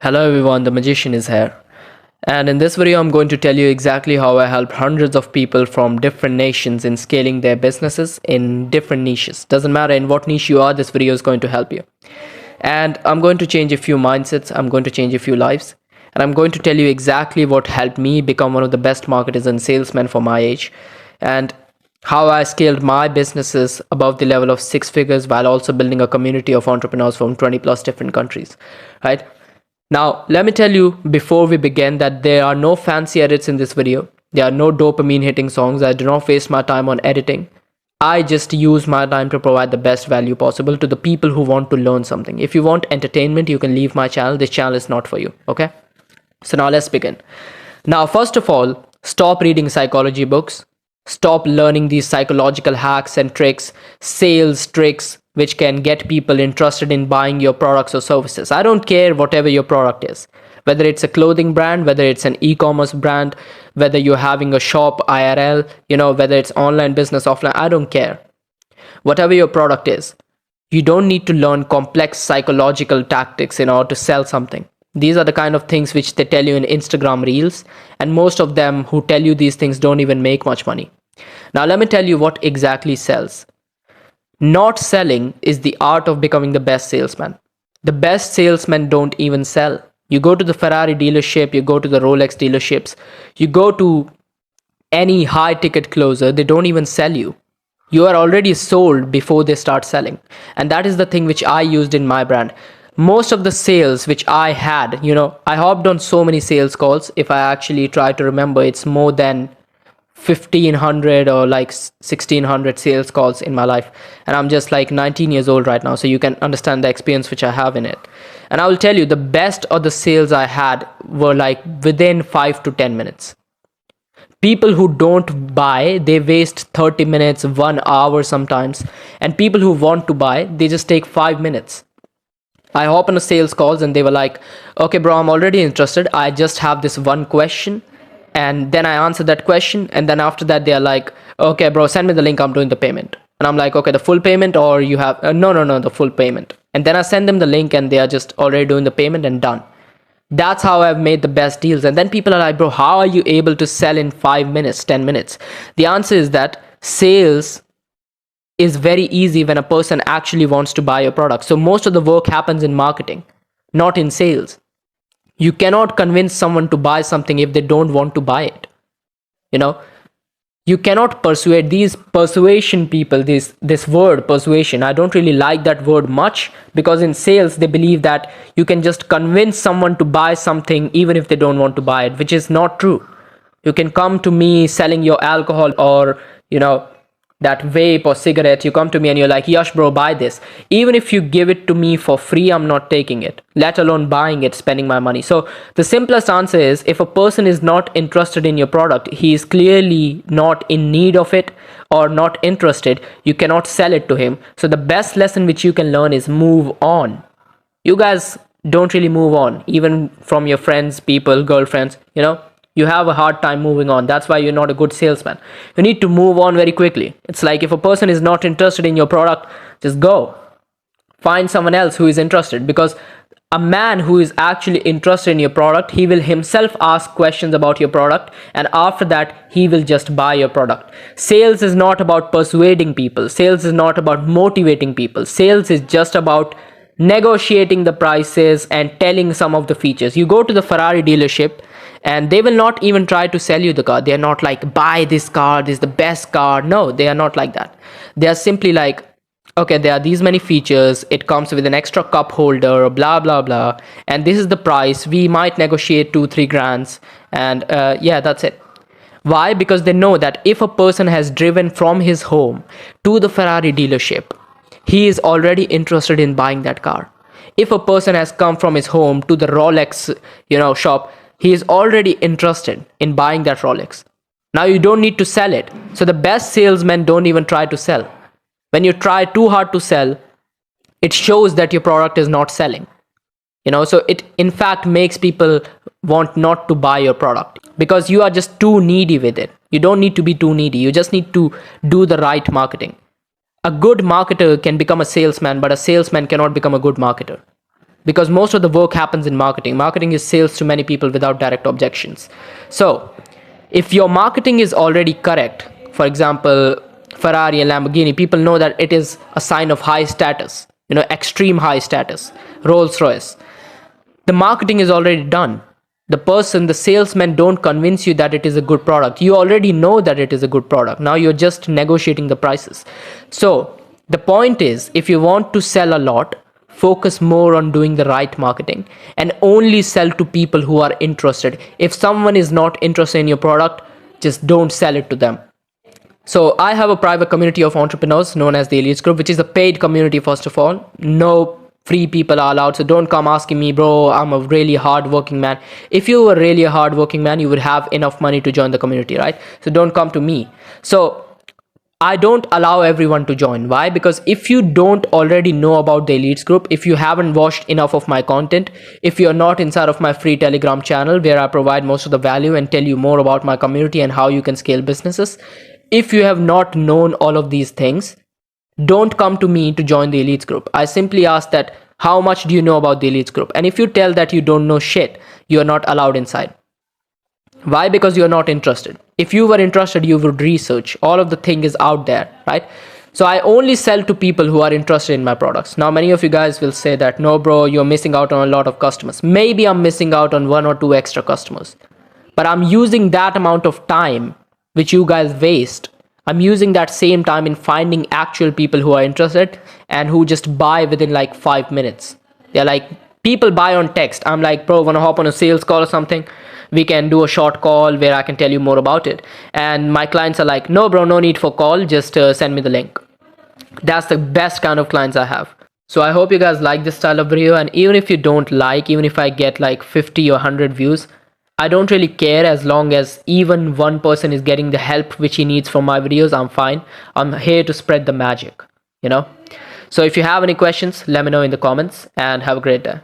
Hello everyone, the magician is here. And in this video, I'm going to tell you exactly how I help hundreds of people from different nations in scaling their businesses in different niches. Doesn't matter in what niche you are, this video is going to help you. And I'm going to change a few mindsets, I'm going to change a few lives, and I'm going to tell you exactly what helped me become one of the best marketers and salesmen for my age, and how I scaled my businesses above the level of six figures while also building a community of entrepreneurs from 20 plus different countries, right? Now, let me tell you before we begin that there are no fancy edits in this video. There are no dopamine hitting songs. I do not waste my time on editing. I just use my time to provide the best value possible to the people who want to learn something. If you want entertainment, you can leave my channel. This channel is not for you, okay? So now let's begin. Now, first of all, stop reading psychology books. Stop learning these psychological hacks and tricks, sales tricks, which can get people interested in buying your products or services. I don't care whatever your product is, whether it's a clothing brand, whether it's an e-commerce brand, whether you're having a shop IRL, whether it's online business, offline, I don't care. Whatever your product is, you don't need to learn complex psychological tactics in order to sell something. These are the kind of things which they tell you in Instagram reels, and most of them who tell you these things don't even make much money. Now, let me tell you what exactly sells. Not selling is the art of becoming the best salesman. The best salesmen don't even sell. You go to the Ferrari dealership, you go to the Rolex dealerships, you go to any high ticket closer, they don't even sell you. You are already sold before they start selling. And that is the thing which I used in my brand. Most of the sales which I had, I hopped on so many sales calls. If I actually try to remember, it's more than 1500 or like 1600 sales calls in my life, and I'm just like 19 years old right now, so you can understand the experience which I have in it. And I will tell you, the best of the sales I had were like within 5 to 10 minutes. People who don't buy, they waste 30 minutes, 1 hour sometimes, and people who want to buy, they just take 5 minutes. I hop on a sales calls and they were like, okay bro, I'm already interested, I just have this one question. And then I answer that question, and then after that they are like, okay bro, send me the link, I'm doing the payment. And I'm like, okay, the full payment, or you have no, the full payment. And then I send them the link and they are just already doing the payment and done. That's how I've made the best deals. And then people are like, bro, how are you able to sell in 5 minutes, 10 minutes? The answer is that sales is very easy when a person actually wants to buy your product. So most of the work happens in marketing, not in sales. You cannot convince someone to buy something if they don't want to buy it. You cannot persuade these persuasion people, this word persuasion. I don't really like that word much, because in sales they believe that you can just convince someone to buy something even if they don't want to buy it, which is not true. You can come to me selling your alcohol or that vape or cigarette. You come to me and you're like, Yash bro, buy this. Even if you give it to me for free, I'm not taking it, let alone buying it, spending my money. So the simplest answer is, if a person is not interested in your product, he is clearly not in need of it or not interested. You cannot sell it to him. So the best lesson which you can learn is move on. You guys don't really move on, even from your friends, people, girlfriends. You have a hard time moving on. That's why you're not a good salesman. You need to move on very quickly. It's like, if a person is not interested in your product, just go find someone else who is interested. Because a man who is actually interested in your product, he will himself ask questions about your product, and after that he will just buy your product. Sales is not about persuading people. Sales is not about motivating people. Sales is just about negotiating the prices and telling some of the features. You go to the Ferrari dealership and they will not even try to sell you the car. They are not like, buy this car, this is the best car. No, they are not like that. They are simply like, okay, there are these many features, it comes with an extra cup holder, blah blah blah, and this is the price. We might negotiate 2-3 grands, and yeah, that's it. Why? Because they know that if a person has driven from his home to the Ferrari dealership, he is already interested in buying that car. If a person has come from his home to the Rolex shop, he is already interested in buying that Rolex. Now you don't need to sell it. So the best salesmen don't even try to sell. When you try too hard to sell, it shows that your product is not selling. So it in fact makes people want not to buy your product, because you are just too needy with it. You don't need to be too needy. You just need to do the right marketing. A good marketer can become a salesman, but a salesman cannot become a good marketer. because most of the work happens in marketing. Marketing is sales to many people without direct objections. So if your marketing is already correct, for example, Ferrari and Lamborghini, people know that it is a sign of high status, extreme high status. Rolls Royce, the marketing is already done. The salesman don't convince you that it is a good product. You already know that it is a good product. Now you're just negotiating the prices. So the point is, if you want to sell a lot, focus more on doing the right marketing and only sell to people who are interested. If someone is not interested in your product, just don't sell it to them. So I have a private community of entrepreneurs known as the Elites Group, which is a paid community. First of all, no free people are allowed. So don't come asking me, bro, I'm a really hardworking man. If you were really a hardworking man, you would have enough money to join the community, right? So don't come to me. So I don't allow everyone to join. Why? Because if you don't already know about the Elites Group, if you haven't watched enough of my content, if you're not inside of my free Telegram channel where I provide most of the value and tell you more about my community and how you can scale businesses, if you have not known all of these things, don't come to me to join the Elites Group. I simply ask that, how much do you know about the Elites Group? And if you tell that you don't know shit, you are not allowed inside. Why? Because you're not interested. If you were interested, you would research. All of the thing is out there, right? So I only sell to people who are interested in my products. Now, many of you guys will say that, no, bro, you're missing out on a lot of customers. Maybe I'm missing out on 1 or 2 extra customers, but I'm using that amount of time which you guys waste. I'm using that same time in finding actual people who are interested and who just buy within like 5 minutes. They're like, people buy on text. I'm like, bro, wanna hop on a sales call or something? We can do a short call where I can tell you more about it. And my clients are like, no, bro, no need for call. Just send me the link. That's the best kind of clients I have. So I hope you guys like this style of video. And even if you don't like, even if I get like 50 or 100 views, I don't really care. As long as even one person is getting the help which he needs from my videos, I'm fine. I'm here to spread the magic, So if you have any questions, let me know in the comments, and have a great day.